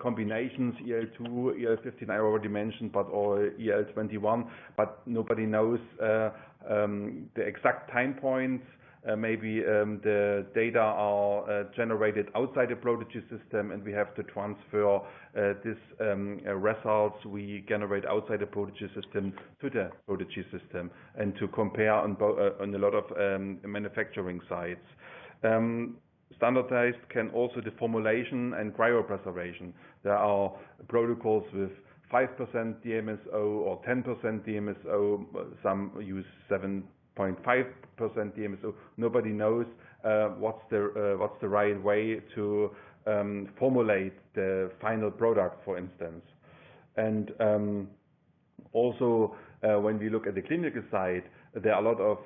combinations, EL2, EL15 I already mentioned, but or EL21, but nobody knows the exact time points. Maybe the data are generated outside the Prodigy system, and we have to transfer this results we generate outside the Prodigy system to the Prodigy system, and to compare on a lot of manufacturing sites. Standardized can also the formulation and cryopreservation. There are protocols with 5% DMSO or 10% DMSO. Some use 7.5% DMSO. Nobody knows what's the right way to formulate the final product, for instance. And also when we look at the clinical side, there are a lot of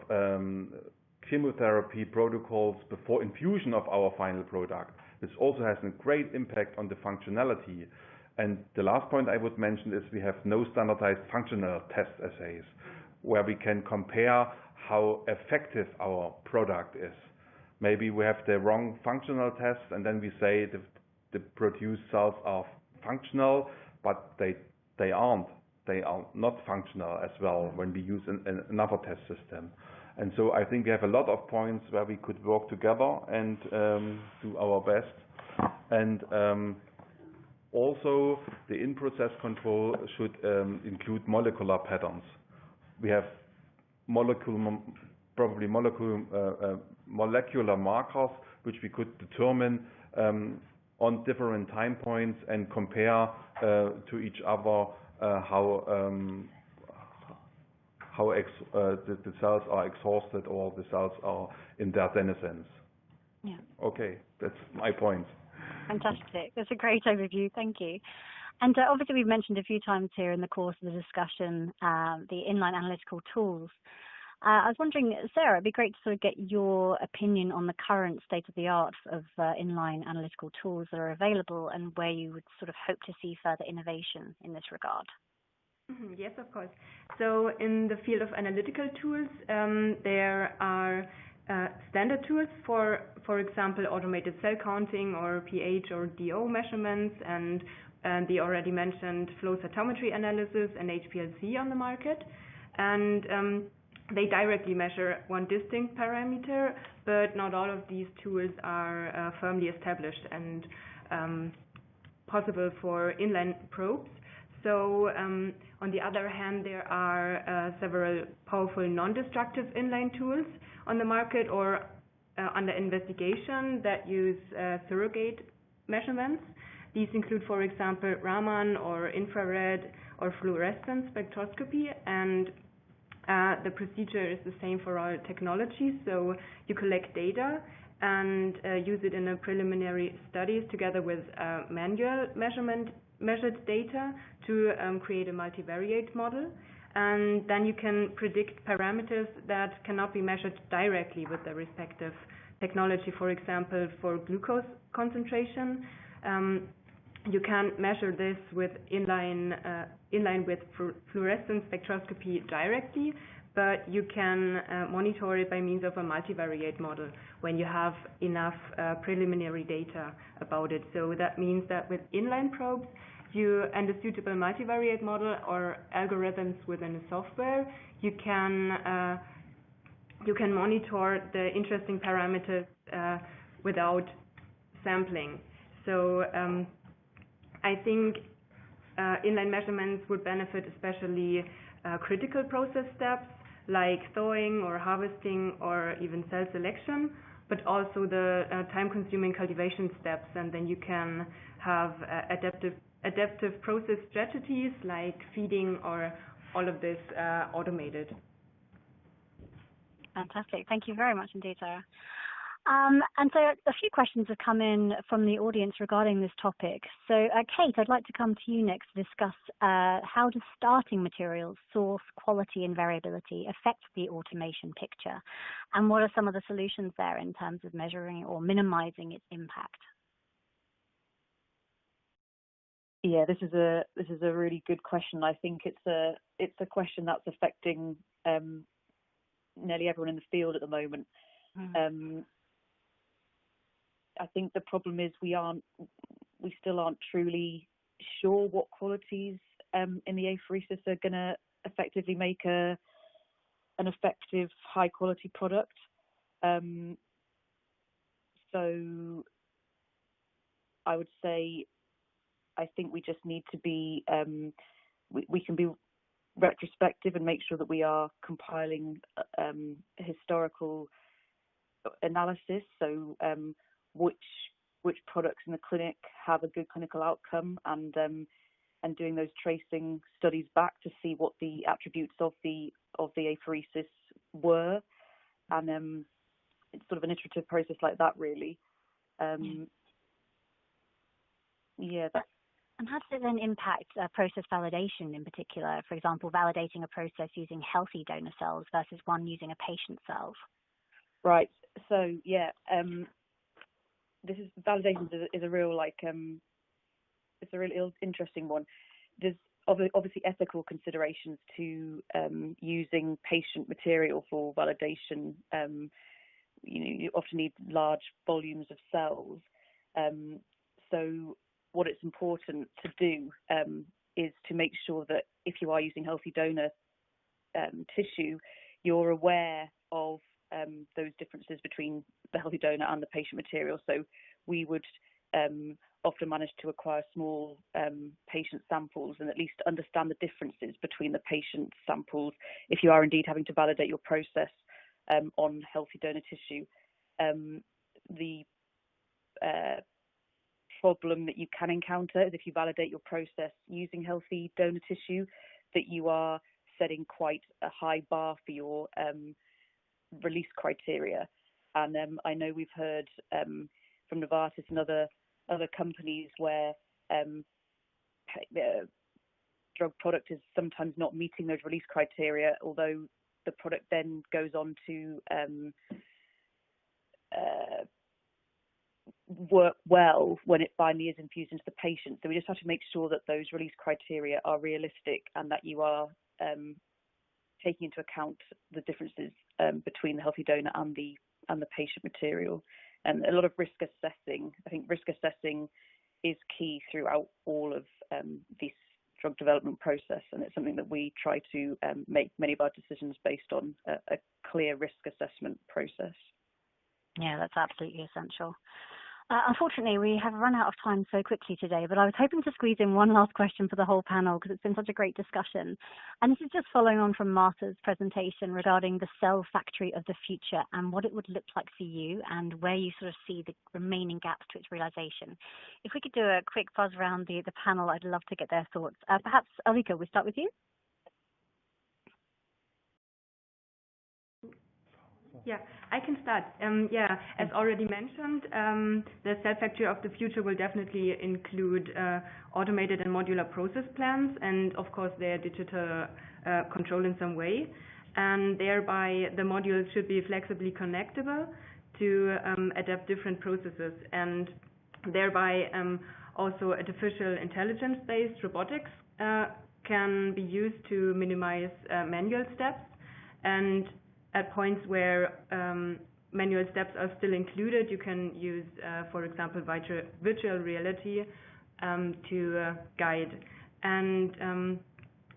chemotherapy protocols before infusion of our final product. This also has a great impact on the functionality. And the last point I would mention is we have no standardized functional test assays where we can compare how effective our product is. Maybe we have the wrong functional test, and then we say the produced cells are functional, but they aren't. They are not functional as well when we use another test system. And so I think we have a lot of points where we could work together and do our best. And also the in-process control should include molecular patterns. We have probably molecular markers which we could determine on different time points and compare to each other how the cells are exhausted or the cells are in their senescence. Yeah. Okay, that's my point. Fantastic. That's a great overview. Thank you. And obviously, we've mentioned a few times here in the course of the discussion the inline analytical tools. I was wondering, Sarah, it'd be great to sort of get your opinion on the current state of the art of inline analytical tools that are available and where you would sort of hope to see further innovation in this regard. Yes, of course. So in the field of analytical tools, there are standard tools for example, automated cell counting or pH or DO measurements, and the already mentioned flow cytometry analysis and HPLC on the market. And they directly measure one distinct parameter, but not all of these tools are firmly established and possible for inline probes. So on the other hand, there are several powerful non-destructive inline tools on the market or under investigation that use surrogate measurements. These include, for example, Raman or infrared or fluorescence spectroscopy, and the procedure is the same for all technologies. So you collect data and use it in a preliminary studies together with manual measured data to create a multivariate model, and then you can predict parameters that cannot be measured directly with the respective technology. For example, for glucose concentration, you can measure this with inline with fluorescence spectroscopy directly, but you can monitor it by means of a multivariate model when you have enough preliminary data about it. So that means that with inline probes and a suitable multivariate model or algorithms within a software, you can you can monitor the interesting parameters without sampling. So I think inline measurements would benefit especially critical process steps like thawing or harvesting or even cell selection, but also the time-consuming cultivation steps, and then you can have adaptive process strategies like feeding or all of this automated. Fantastic. Thank you very much indeed, Sarah. And so a few questions have come in from the audience regarding this topic. So Kate, I'd like to come to you next to discuss how do starting materials, source, quality and variability affect the automation picture? And what are some of the solutions there in terms of measuring or minimizing its impact? Yeah, this is a really good question. I think it's a question that's affecting nearly everyone in the field at the moment. I think the problem is we still aren't truly sure what qualities in the apheresis are going to effectively make an effective high quality product. So I would say I think we just need to be we can be retrospective and make sure that we are compiling historical analysis. So which products in the clinic have a good clinical outcome, and doing those tracing studies back to see what the attributes of the apheresis were, and it's sort of an iterative process like that, really. And how does it then impact process validation in particular? For example, validating a process using healthy donor cells versus one using a patient cells. Right. So this is validation is a real it's a really interesting one. There's obviously ethical considerations to using patient material for validation. You often need large volumes of cells. So what it's important to do is to make sure that if you are using healthy donor tissue, you're aware of those differences between the healthy donor and the patient material. So we would often manage to acquire small patient samples and at least understand the differences between the patient samples if you are indeed having to validate your process on healthy donor tissue. The problem that you can encounter is if you validate your process using healthy donor tissue, that you are setting quite a high bar for your release criteria. And I know we've heard from Novartis and other companies where the drug product is sometimes not meeting those release criteria, although the product then goes on to work well when it finally is infused into the patient. So we just have to make sure that those release criteria are realistic and that you are taking into account the differences between the healthy donor and the patient material. And a lot of risk assessing. I think risk assessing is key throughout all of this drug development process, and it's something that we try to make many of our decisions based on a clear risk assessment process. Yeah, that's absolutely essential. Unfortunately, we have run out of time so quickly today, but I was hoping to squeeze in one last question for the whole panel because it's been such a great discussion. And this is just following on from Martha's presentation regarding the cell factory of the future and what it would look like for you and where you sort of see the remaining gaps to its realization. If we could do a quick buzz around the panel, I'd love to get their thoughts. Perhaps, Ulrike, we'll start with you. Yeah, I can start. As already mentioned, the cell factory of the future will definitely include automated and modular process plans and, of course, their digital control in some way. And thereby, the modules should be flexibly connectable to adapt different processes. And thereby, also artificial intelligence-based robotics can be used to minimize manual steps. And at points where manual steps are still included, you can use, for example, virtual reality to guide. And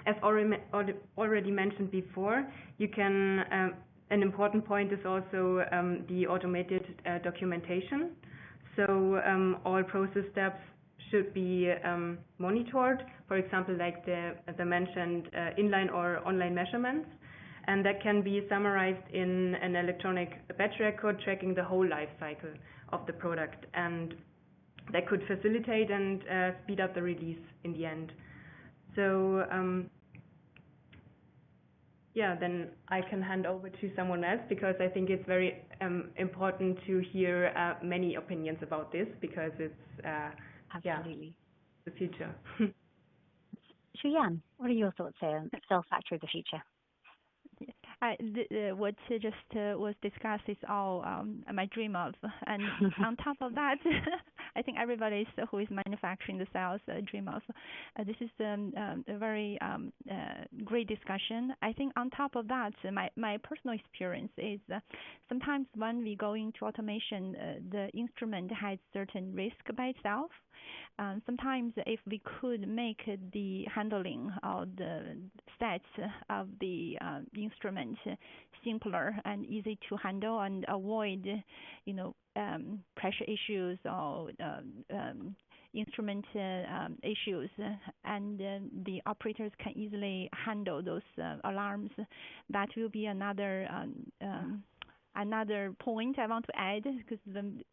as already mentioned before, you can an important point is also the automated documentation. So all process steps should be monitored, for example, like the mentioned inline or online measurements. And that can be summarized in an electronic batch record tracking the whole life cycle of the product. And that could facilitate and speed up the release in the end. So yeah, then I can hand over to someone else, because I think it's very important to hear many opinions about this, because it's Absolutely. the future. Shuyan, what are your thoughts here on cell factory of the future? What just was discussed is all my dream of, and on top of that, I think everybody who is manufacturing the cells dream of. This is a very great discussion. I think on top of that, my personal experience is sometimes when we go into automation, the instrument has certain risk by itself. Sometimes if we could make the handling of the stats of the instrument simpler and easy to handle and avoid, pressure issues or instrument issues, and the operators can easily handle those alarms, that will be another point I want to add, because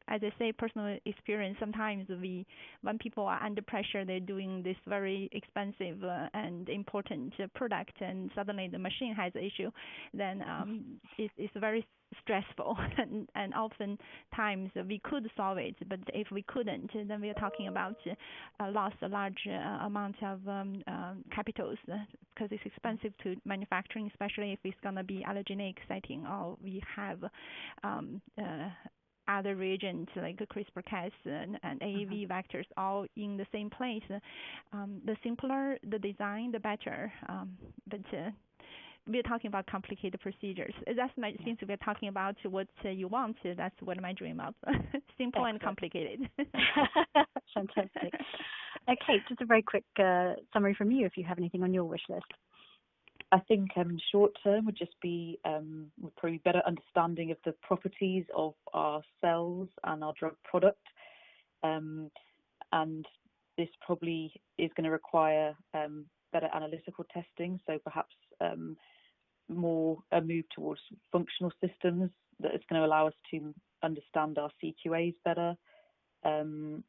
as I say, personal experience, sometimes when people are under pressure, they're doing this very expensive and important product, and suddenly the machine has an issue, then it's very stressful, and often times we could solve it, but if we couldn't, then we are talking about lost a large amount of capitals, because it's expensive to manufacturing, especially if it's going to be allogeneic setting, or we have other reagents like CRISPR-Cas and AAV vectors all in the same place. The simpler the design, the better. But we're talking about complicated procedures. That's since we're talking about what you want, that's what my dream of. Simple and complicated. Fantastic. Okay, just a very quick summary from you, if you have anything on your wish list. I think short term would just be probably better understanding of the properties of our cells and our drug product. And this probably is going to require better analytical testing, so perhaps more a move towards functional systems that is going to allow us to understand our CQAs better, and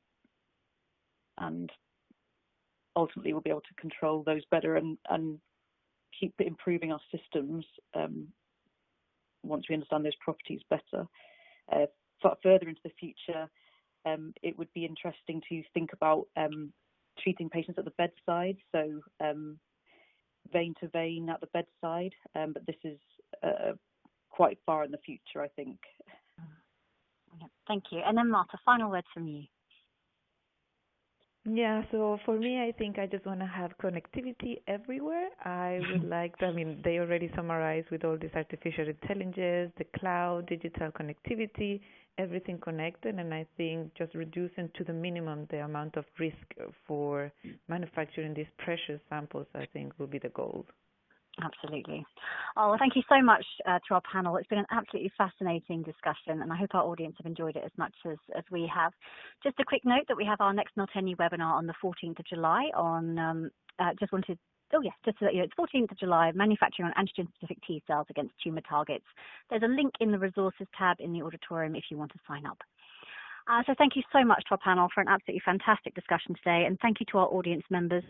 ultimately we'll be able to control those better and keep improving our systems once we understand those properties better. Further into the future, it would be interesting to think about treating patients at the bedside, so vein to vein at the bedside, but this is quite far in the future, I think. Thank you. And then Marta, final words from you. Yeah, so for me, I think I just want to have connectivity everywhere. I would like to, they already summarized with all this artificial intelligence, the cloud, digital connectivity, everything connected, and I think just reducing to the minimum the amount of risk for manufacturing these precious samples, I think, will be the goal. Absolutely. Oh, well, thank you so much to our panel. It's been an absolutely fascinating discussion, and I hope our audience have enjoyed it as much as we have. Just a quick note that we have our next Miltenyi webinar on the 14th of July on, just to let you know, it's 14th of July, manufacturing on antigen-specific T cells against tumor targets. There's a link in the resources tab in the auditorium if you want to sign up. So thank you so much to our panel for an absolutely fantastic discussion today, and thank you to our audience members